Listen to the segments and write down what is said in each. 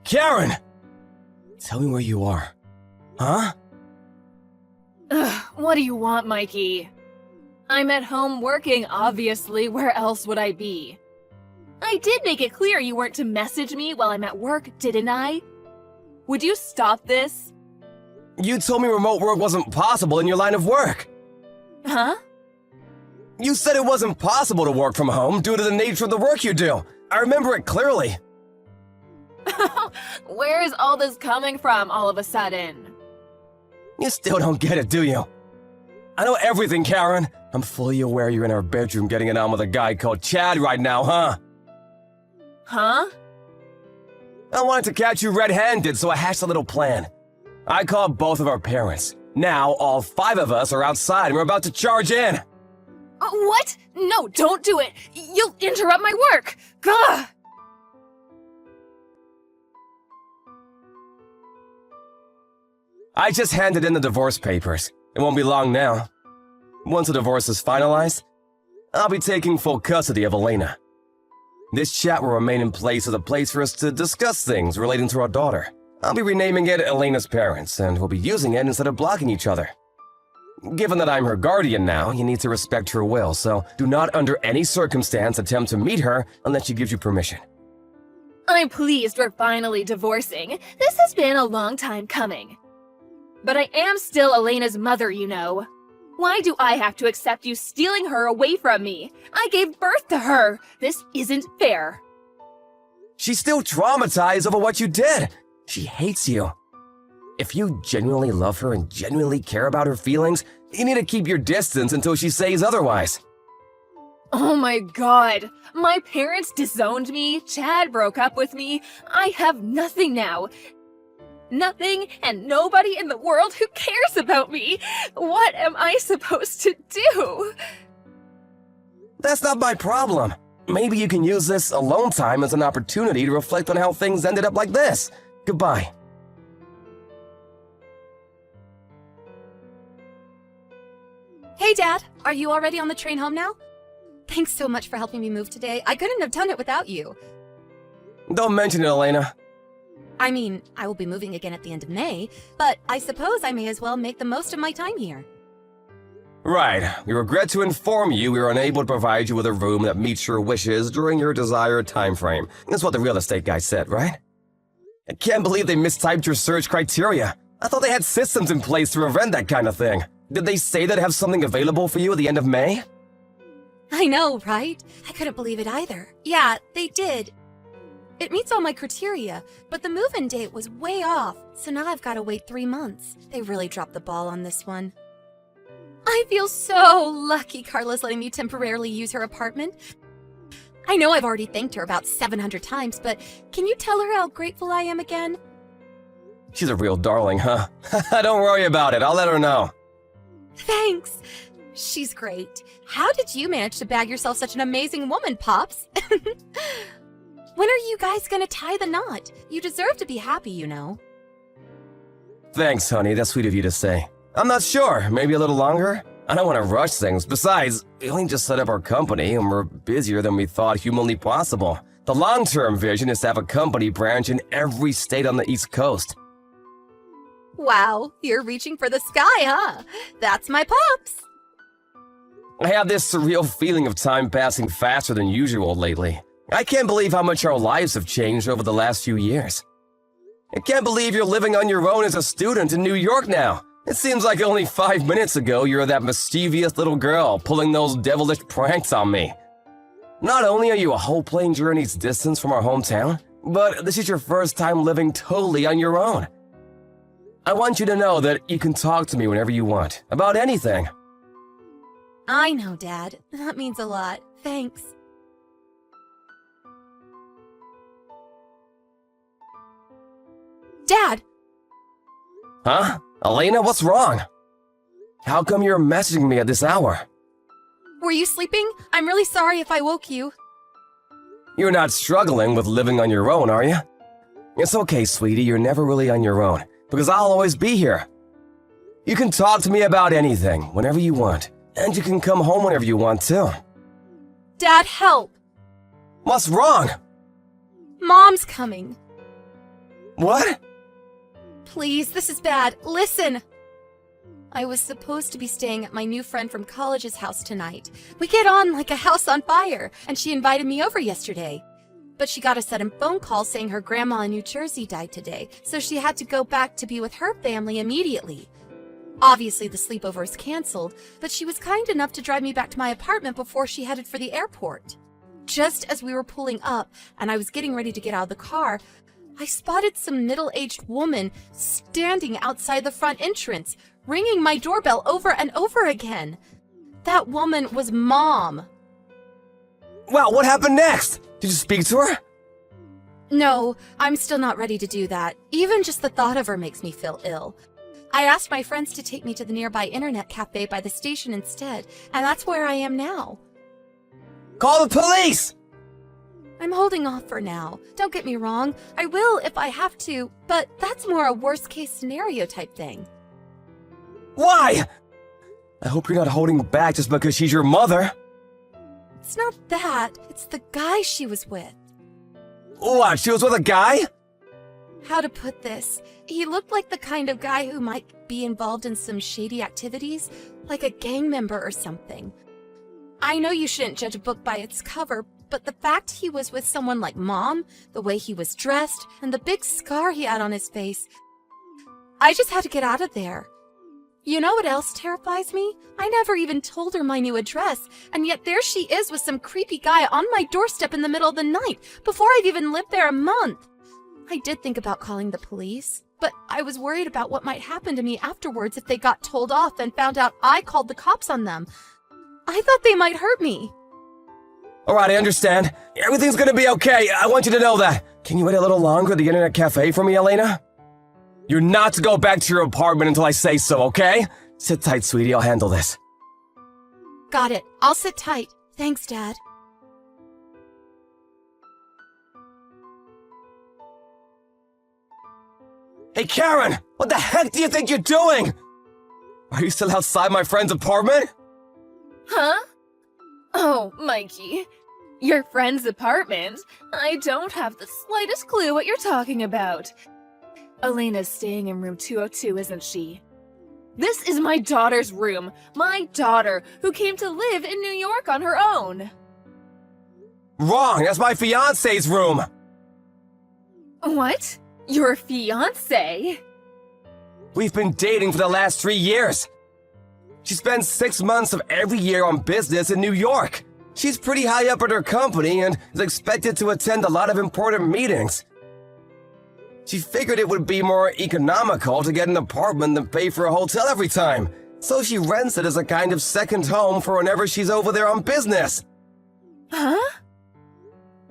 Karen! Tell me where you are. Huh? Ugh, what do you want, Mikey? I'm at home working, obviously. Where else would I be? I did make it clear you weren't to message me while I'm at work, didn't I? Would you stop this? You told me remote work wasn't possible in your line of work. Huh? You said it wasn't possible to work from home due to the nature of the work you do. I remember it clearly. Where is all this coming from all of a sudden? You still don't get it, do you? I know everything, Karen. I'm fully aware you're in our bedroom getting it on with a guy called Chad right now, huh? Huh? I wanted to catch you red-handed, so I hatched a little plan. I called both of our parents. Now, all 5 of us are outside and we're about to charge in. What? No, don't do it! You'll interrupt my work! Gah! I just handed in the divorce papers. It won't be long now. Once the divorce is finalized, I'll be taking full custody of Elena. This chat will remain in place as a place for us to discuss things relating to our daughter. I'll be renaming it Elena's Parents, and we'll be using it instead of blocking each other. Given that I'm her guardian now, you need to respect her will, so do not under any circumstance attempt to meet her unless she gives you permission. I'm pleased we're finally divorcing. This has been a long time coming. But I am still Elena's mother, you know. Why do I have to accept you stealing her away from me? I gave birth to her. This isn't fair. She's still traumatized over what you did. She hates you. If you genuinely love her and genuinely care about her feelings, you need to keep your distance until she says otherwise. Oh my god. My parents disowned me. Chad broke up with me. I have nothing now. Nothing and nobody in the world who cares about me. What am I supposed to do? That's not my problem. Maybe you can use this alone time as an opportunity to reflect on how things ended up like this. Goodbye. Hey, Dad. Are you already on the train home now? Thanks so much for helping me move today. I couldn't have done it without you. Don't mention it, Elena. I mean, I will be moving again at the end of May, but I suppose I may as well make the most of my time here. Right. We regret to inform you we were unable to provide you with a room that meets your wishes during your desired time frame. That's what the real estate guy said, right? I can't believe they mistyped your search criteria. I thought they had systems in place to prevent that kind of thing. Did they say they'd have something available for you at the end of May? I know, right? I couldn't believe it either. Yeah, they did. It meets all my criteria, but the move-in date was way off, so now I've got to wait 3 months. They really dropped the ball on this one. I feel so lucky Carla's letting me temporarily use her apartment. I know I've already thanked her about 700 times, but can you tell her how grateful I am again? She's a real darling, huh? Don't worry about it. I'll let her know. Thanks. She's great. How did you manage to bag yourself such an amazing woman, Pops? When are you guys gonna tie the knot? You deserve to be happy, you know. Thanks, honey. That's sweet of you to say. I'm not sure. Maybe a little longer? I don't want to rush things. Besides, we only just set up our company and we're busier than we thought humanly possible. The long-term vision is to have a company branch in every state on the East Coast. Wow, you're reaching for the sky, huh? That's my Pops. I have this surreal feeling of time passing faster than usual lately. I can't believe how much our lives have changed over the last few years. I can't believe you're living on your own as a student in New York now. It seems like only 5 minutes ago you were that mischievous little girl pulling those devilish pranks on me. Not only are you a whole plane journey's distance from our hometown, but this is your first time living totally on your own. I want you to know that you can talk to me whenever you want, about anything. I know, Dad. That means a lot. Thanks. Dad! Huh? Elena, what's wrong? How come you're messaging me at this hour? Were you sleeping? I'm really sorry if I woke you. You're not struggling with living on your own, are you? It's okay, sweetie, you're never really on your own, because I'll always be here. You can talk to me about anything, whenever you want, and you can come home whenever you want, too. Dad, help! What's wrong? Mom's coming. What? Please, this is bad. Listen! I was supposed to be staying at my new friend from college's house tonight. We get on like a house on fire, and she invited me over yesterday. But she got a sudden phone call saying her grandma in New Jersey died today, so she had to go back to be with her family immediately. Obviously, the sleepover is canceled, but she was kind enough to drive me back to my apartment before she headed for the airport. Just as we were pulling up, and I was getting ready to get out of the car, I spotted some middle-aged woman standing outside the front entrance, ringing my doorbell over and over again. That woman was Mom. Wow, what happened next? Did you speak to her? No, I'm still not ready to do that. Even just the thought of her makes me feel ill. I asked my friends to take me to the nearby internet cafe by the station instead, and that's where I am now. Call the police! I'm holding off for now. Don't get me wrong, I will if I have to, but that's more a worst-case scenario type thing. Why? I hope you're not holding back just because she's your mother. It's not that, it's the guy she was with. What, she was with a guy? How to put this? He looked like the kind of guy who might be involved in some shady activities, like a gang member or something. I know you shouldn't judge a book by its cover, but the fact he was with someone like Mom, the way he was dressed, and the big scar he had on his face, I just had to get out of there. You know what else terrifies me? I never even told her my new address, and yet there she is with some creepy guy on my doorstep in the middle of the night, before I've even lived there a month. I did think about calling the police, but I was worried about what might happen to me afterwards if they got told off and found out I called the cops on them. I thought they might hurt me. Alright, I understand. Everything's gonna be okay. I want you to know that. Can you wait a little longer at the internet cafe for me, Elena? You're not to go back to your apartment until I say so, okay? Sit tight, sweetie. I'll handle this. Got it. I'll sit tight. Thanks, Dad. Hey, Karen! What the heck do you think you're doing? Are you still outside my friend's apartment? Huh? Oh, Mikey. Your friend's apartment? I don't have the slightest clue what you're talking about. Elena's staying in room 202, isn't she? This is my daughter's room. My daughter, who came to live in New York on her own. Wrong! That's my fiancé's room! What? Your fiancé? We've been dating for the last 3 years. She spends 6 months of every year on business in New York. She's pretty high up in her company and is expected to attend a lot of important meetings. She figured it would be more economical to get an apartment than pay for a hotel every time, so she rents it as a kind of second home for whenever she's over there on business. Huh?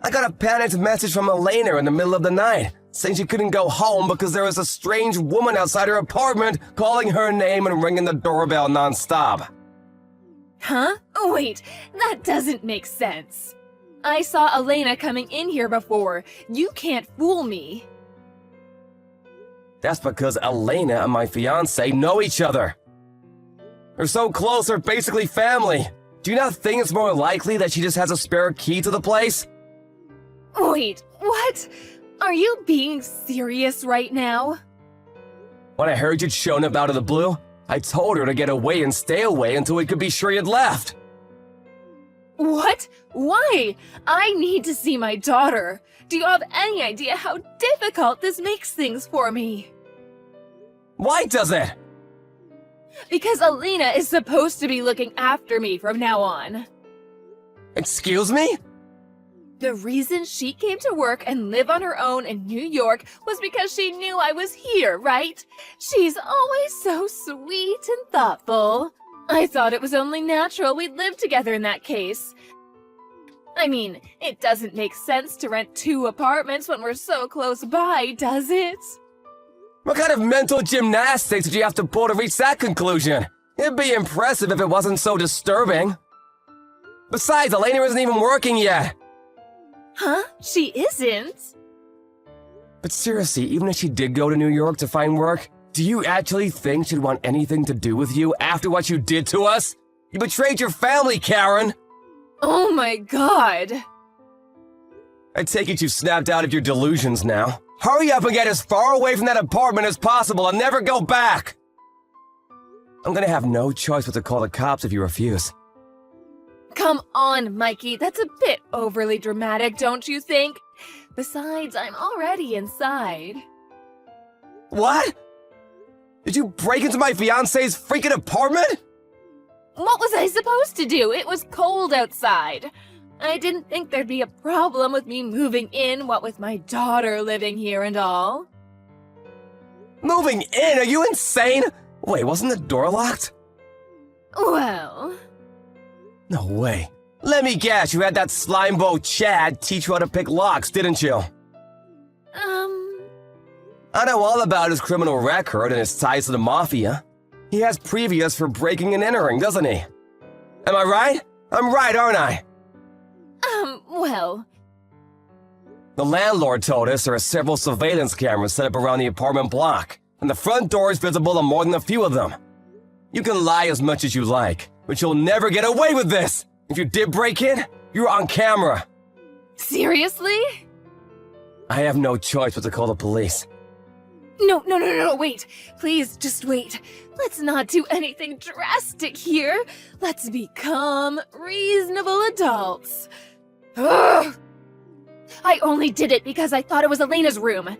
I got a panicked message from Elena in the middle of the night, saying she couldn't go home because there was a strange woman outside her apartment calling her name and ringing the doorbell nonstop. Huh? Oh, wait, that doesn't make sense. I saw Elena coming in here before. You can't fool me. That's because Elena and my fiancé know each other. They're so close, they're basically family. Do you not think it's more likely that she just has a spare key to the place? Wait, what? Are you being serious right now? When I heard you'd shown up out of the blue, I told her to get away and stay away until we could be sure you'd left. What? Why? I need to see my daughter. Do you have any idea how difficult this makes things for me? Why does it? Because Elena is supposed to be looking after me from now on. Excuse me? The reason she came to work and live on her own in New York was because she knew I was here, right? She's always so sweet and thoughtful. I thought it was only natural we'd live together in that case. I mean, it doesn't make sense to rent 2 apartments when we're so close by, does it? What kind of mental gymnastics did you have to pull to reach that conclusion? It'd be impressive if it wasn't so disturbing. Besides, Elena isn't even working yet. Huh? She isn't? But seriously, even if she did go to New York to find work, do you actually think she'd want anything to do with you after what you did to us? You betrayed your family, Karen! Oh my god! I take it you've snapped out of your delusions now. Hurry up and get as far away from that apartment as possible and never go back! I'm gonna have no choice but to call the cops if you refuse. Come on, Mikey, that's a bit overly dramatic, don't you think? Besides, I'm already inside. What? Did you break into my fiancé's freaking apartment? What was I supposed to do? It was cold outside. I didn't think there'd be a problem with me moving in, what with my daughter living here and all. Moving in? Are you insane? Wait, wasn't the door locked? Well... No way. Let me guess, you had that slimebo Chad teach you how to pick locks, didn't you? I know all about his criminal record and his ties to the mafia. He has previous for breaking and entering, doesn't he? Am I right? I'm right, aren't I? Well... The landlord told us there are several surveillance cameras set up around the apartment block, and the front door is visible on more than a few of them. You can lie as much as you like, but you'll never get away with this! If you did break in, you're on camera. Seriously? I have no choice but to call the police. No, wait. Please, just wait. Let's not do anything drastic here. Let's become reasonable adults. Ugh! I only did it because I thought it was Elena's room.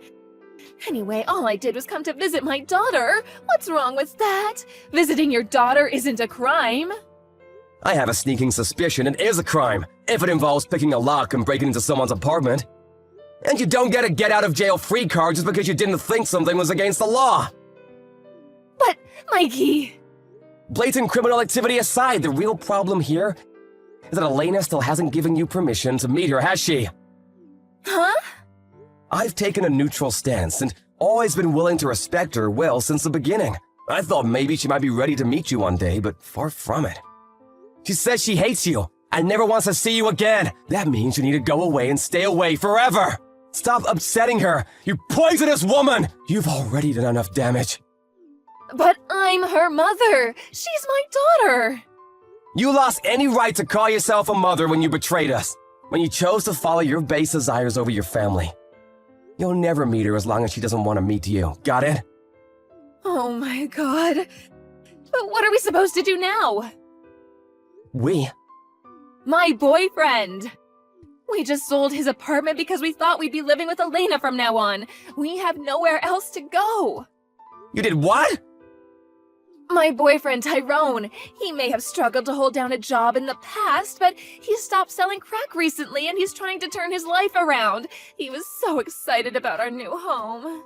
Anyway, all I did was come to visit my daughter. What's wrong with that? Visiting your daughter isn't a crime. I have a sneaking suspicion it is a crime, if it involves picking a lock and breaking into someone's apartment. And you don't get a get-out-of-jail-free card just because you didn't think something was against the law. But, Mikey... Blatant criminal activity aside, the real problem here is that Elena still hasn't given you permission to meet her, has she? Huh? I've taken a neutral stance and always been willing to respect her will since the beginning. I thought maybe she might be ready to meet you one day, but far from it. She says she hates you and never wants to see you again. That means you need to go away and stay away forever. Stop upsetting her, you poisonous woman! You've already done enough damage. But I'm her mother. She's my daughter. You lost any right to call yourself a mother when you betrayed us. When you chose to follow your base desires over your family. You'll never meet her as long as she doesn't want to meet you. Got it? Oh my god. But what are we supposed to do now? We? My boyfriend. We just sold his apartment because we thought we'd be living with Elena from now on. We have nowhere else to go. You did what? My boyfriend, Tyrone. He may have struggled to hold down a job in the past, but he stopped selling crack recently and he's trying to turn his life around. He was so excited about our new home.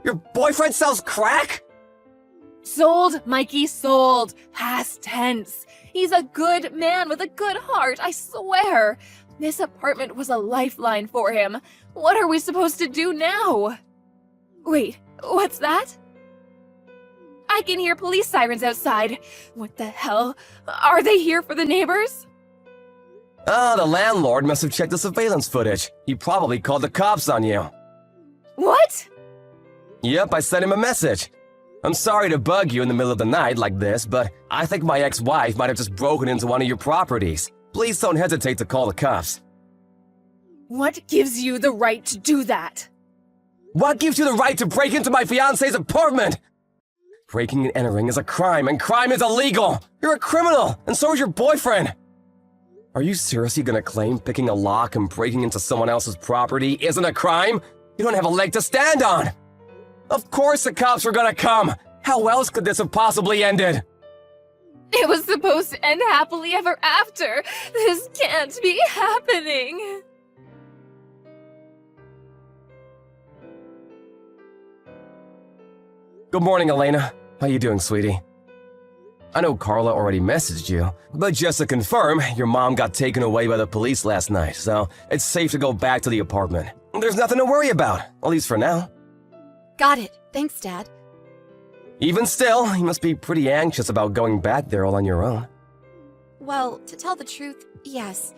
Your boyfriend sells crack? Sold, Mikey, sold. Past tense. He's a good man with a good heart, I swear. This apartment was a lifeline for him. What are we supposed to do now? Wait, what's that? I can hear police sirens outside. What the hell? Are they here for the neighbors? The landlord must have checked the surveillance footage. He probably called the cops on you. What? Yep, I sent him a message. I'm sorry to bug you in the middle of the night like this, but I think my ex-wife might have just broken into one of your properties. Please don't hesitate to call the cops. What gives you the right to do that? What gives you the right to break into my fiancé's apartment? Breaking and entering is a crime, and crime is illegal! You're a criminal, and so is your boyfriend! Are you seriously gonna claim picking a lock and breaking into someone else's property isn't a crime? You don't have a leg to stand on! Of course the cops were gonna come! How else could this have possibly ended? It was supposed to end happily ever after. This can't be happening. Good morning, Elena. How you doing, sweetie? I know Carla already messaged you, but just to confirm, your mom got taken away by the police last night, so it's safe to go back to the apartment. There's nothing to worry about, at least for now. Got it. Thanks, Dad. Even still, you must be pretty anxious about going back there all on your own. Well, to tell the truth, yes.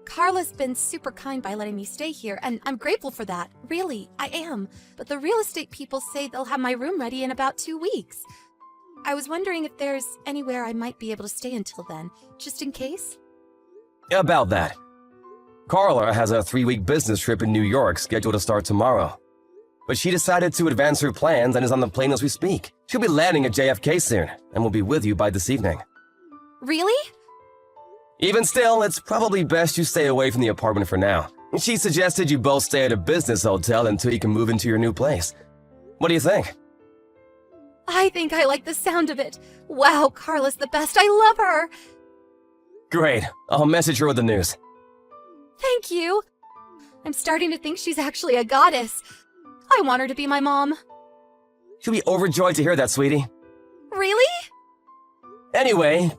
Carla's been super kind by letting me stay here, and I'm grateful for that. Really, I am. But the real estate people say they'll have my room ready in about 2 weeks. I was wondering if there's anywhere I might be able to stay until then, just in case? About that. Carla has a 3-week business trip in New York scheduled to start tomorrow. But she decided to advance her plans and is on the plane as we speak. She'll be landing at JFK soon, and will be with you by this evening. Really? Even still, it's probably best you stay away from the apartment for now. She suggested you both stay at a business hotel until you can move into your new place. What do you think? I think I like the sound of it. Wow, Carla's the best. I love her. Great. I'll message her with the news. Thank you. I'm starting to think she's actually a goddess. I want her to be my mom. She'll be overjoyed to hear that, sweetie. Really? Anyway,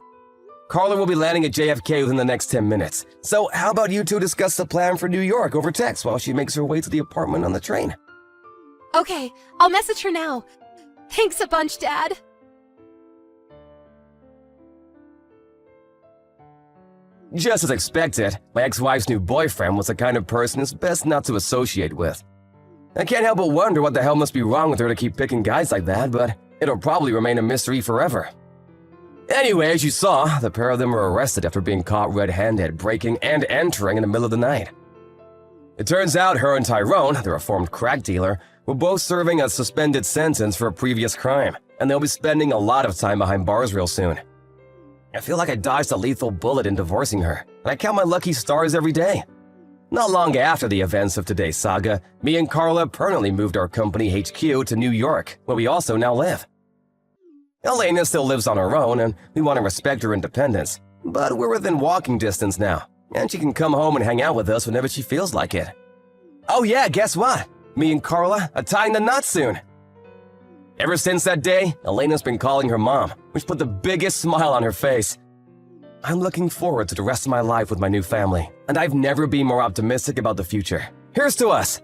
Carla will be landing at JFK within the next 10 minutes. So how about you two discuss the plan for New York over text while she makes her way to the apartment on the train? Okay, I'll message her now. Thanks a bunch, Dad. Just as expected, my ex-wife's new boyfriend was the kind of person it's best not to associate with. I can't help but wonder what the hell must be wrong with her to keep picking guys like that, but it'll probably remain a mystery forever. Anyway, as you saw, the pair of them were arrested after being caught red-handed, breaking and entering in the middle of the night. It turns out her and Tyrone, the reformed crack dealer, were both serving a suspended sentence for a previous crime, and they'll be spending a lot of time behind bars real soon. I feel like I dodged a lethal bullet in divorcing her, and I count my lucky stars every day. Not long after the events of today's saga, me and Carla permanently moved our company HQ to New York, where we also now live. Elena still lives on her own, and we want to respect her independence, but we're within walking distance now, and she can come home and hang out with us whenever she feels like it. Oh yeah, guess what? Me and Carla are tying the knot soon. Ever since that day, Elena's been calling her mom, which put the biggest smile on her face. I'm looking forward to the rest of my life with my new family, and I've never been more optimistic about the future. Here's to us!